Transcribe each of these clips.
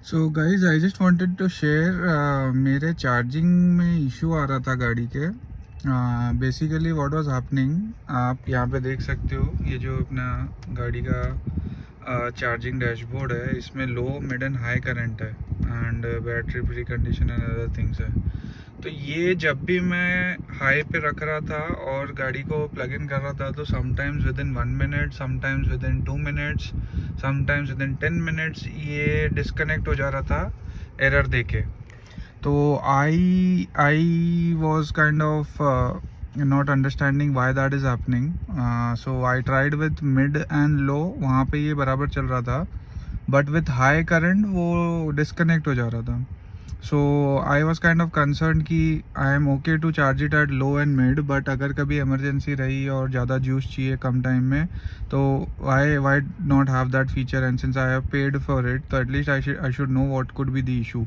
So guys I just wanted to share मेरे charging में issue आ रहा था गाड़ी के। बेसिकली व्हाट वाज हैपनिंग, आप यहाँ पे देख सकते हो, ये जो अपना गाड़ी का चार्जिंग डैशबोर्ड है, इसमें लो मिड एंड हाई करंट है and battery pre condition and other things है। तो ये जब भी मैं हाई पे रख रहा था और गाड़ी को प्लग इन कर रहा था तो sometimes within 1 minute, sometimes within 2 minutes, sometimes within 10 minutes ये डिस्कनेक्ट हो जा रहा था एरर देके। तो I was kind of not understanding why that is happening. So I tried with mid and low, वहाँ पे ये बराबर चल रहा था, बट विथ हाई करंट वो डिस्कनेक्ट हो जा रहा था। So I was kind of concern कि I am okay to charge it at low and mid, but अगर कभी इमरजेंसी रही और ज़्यादा जूस चाहिए कम टाइम में तो why not have that feature, and since I have paid for it तो at least I should know what could be the issue.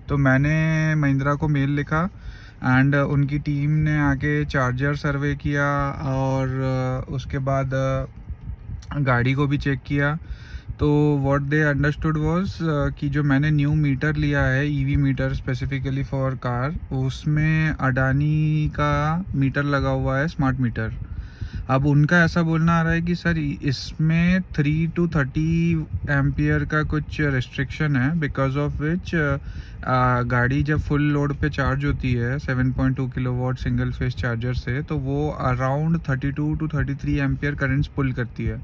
तो मैंने महिंद्रा को मेल लिखा एंड उनकी टीम ने आके चार्जर सर्वे किया और उसके बाद गाड़ी को भी चेक किया। तो व्हाट दे अंडरस्टूड वाज कि जो मैंने न्यू मीटर लिया है, EV meter specifically for car, उसमें अडानी का मीटर लगा हुआ है, स्मार्ट मीटर। अब उनका ऐसा बोलना आ रहा है कि सर इसमें 3 to 30 एम्पियर का कुछ रिस्ट्रिक्शन है, बिकॉज ऑफ विच गाड़ी जब फुल लोड पे चार्ज होती है 7.2 किलोवाट सिंगल फेस चार्जर से, तो वो अराउंड 32 to 33 एम्पियर करंट्स पुल करती है।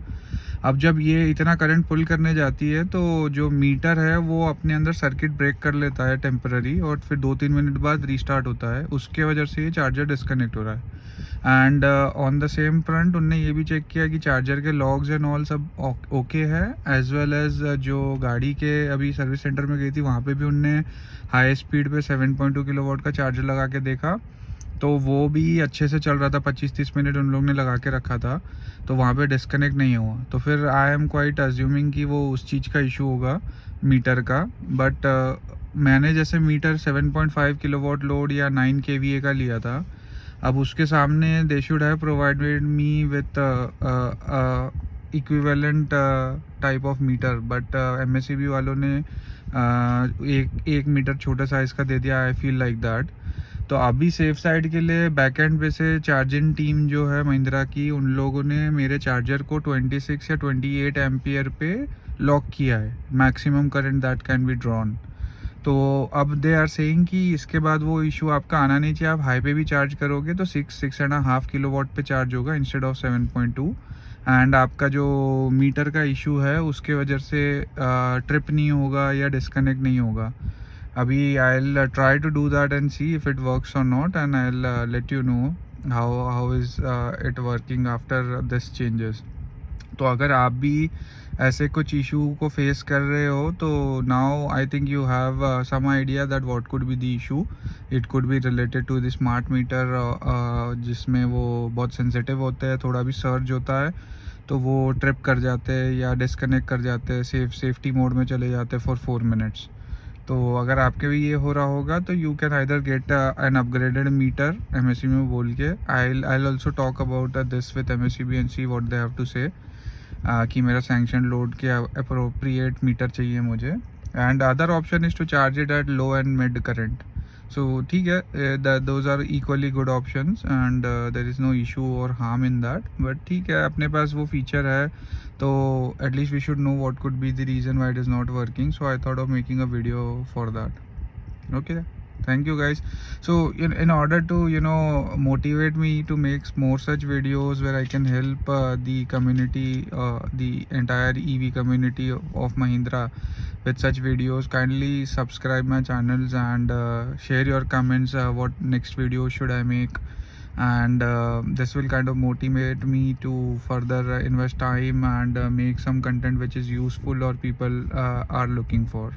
अब जब ये इतना करंट पुल करने जाती है तो जो मीटर है वो अपने अंदर सर्किट ब्रेक कर लेता है टेम्पररी, और फिर 2-3 मिनट बाद रीस्टार्ट होता है, उसके वजह से ये चार्जर डिस्कनेक्ट हो रहा है। And on the same front उनने ये भी चेक किया कि चार्जर के लॉग्स एंड ऑल सब ओके है, एज वेल एज जो गाड़ी के अभी सर्विस सेंटर में गई थी वहाँ पे भी उनने हाई स्पीड पे 7.2 किलोवाट का चार्जर लगा के देखा, तो वो भी अच्छे से चल रहा था। 25-30 मिनट उन लोग ने लगा के रखा था, तो वहाँ पे डिस्कनेक्ट नहीं हुआ। तो फिर आई एम क्वाइट अज्यूमिंग कि वो उस चीज़ का इशू होगा मीटर का। बट मैंने जैसे मीटर 7.5 किलोवाट लोड या 9 kVA का लिया था, अब उसके सामने they should have provided me with equivalent type of meter, but MSCB वालों ने एक मीटर छोटा साइज़ का दे दिया। I feel like that. तो अभी सेफ साइड के लिए बैकएंड पे से चार्जिंग टीम जो है महिंद्रा की, उन लोगों ने मेरे चार्जर को 26 या 28 एम्पियर पे लॉक किया है, maximum current that can be drawn. तो अब दे आर सेइंग कि इसके बाद वो इशू आपका आना नहीं चाहिए। आप हाई पे भी चार्ज करोगे तो 6.5 किलोवाट पे चार्ज होगा इंस्टेड ऑफ 7.2, एंड आपका जो मीटर का इशू है उसके वजह से ट्रिप नहीं होगा या डिस्कनेक्ट नहीं होगा। अभी I'll try to do that and see if it works or not, and I'll let you know how is it working after this changes. तो अगर आप भी ऐसे कुछ इशू को फेस कर रहे हो तो now I think you have some idea that what could be the issue. It could be related to the smart meter, जिसमें वो बहुत सेंसिटिव होते हैं, थोड़ा भी सर्ज होता है तो वो ट्रिप कर जाते हैं या डिस्कनेक्ट कर जाते हैं, सेफ्टी मोड में चले जाते हैं फॉर 4 मिनट्स। तो अगर आपके भी ये हो रहा होगा तो you can either get an upgraded meter MSCB में बोल के। I also talk about this with MSCB and see what they have to say, कि मेरा सैंक्शन लोड के अप्रोप्रिएट मीटर चाहिए मुझे। And other option is to charge it at low and mid current. So ठीक है, those are equally good options and there is no issue और harm in that. But ठीक है, अपने पास वो फीचर है तो at least we should know what could be the reason why it is not working. So I thought of making a video for that. Okay, thank you guys. So in order to motivate me to make more such videos where I can help the community, the entire EV community of Mahindra with such videos, kindly subscribe my channels and share your comments, what next video should I make, and this will kind of motivate me to further invest time and make some content which is useful or people are looking for.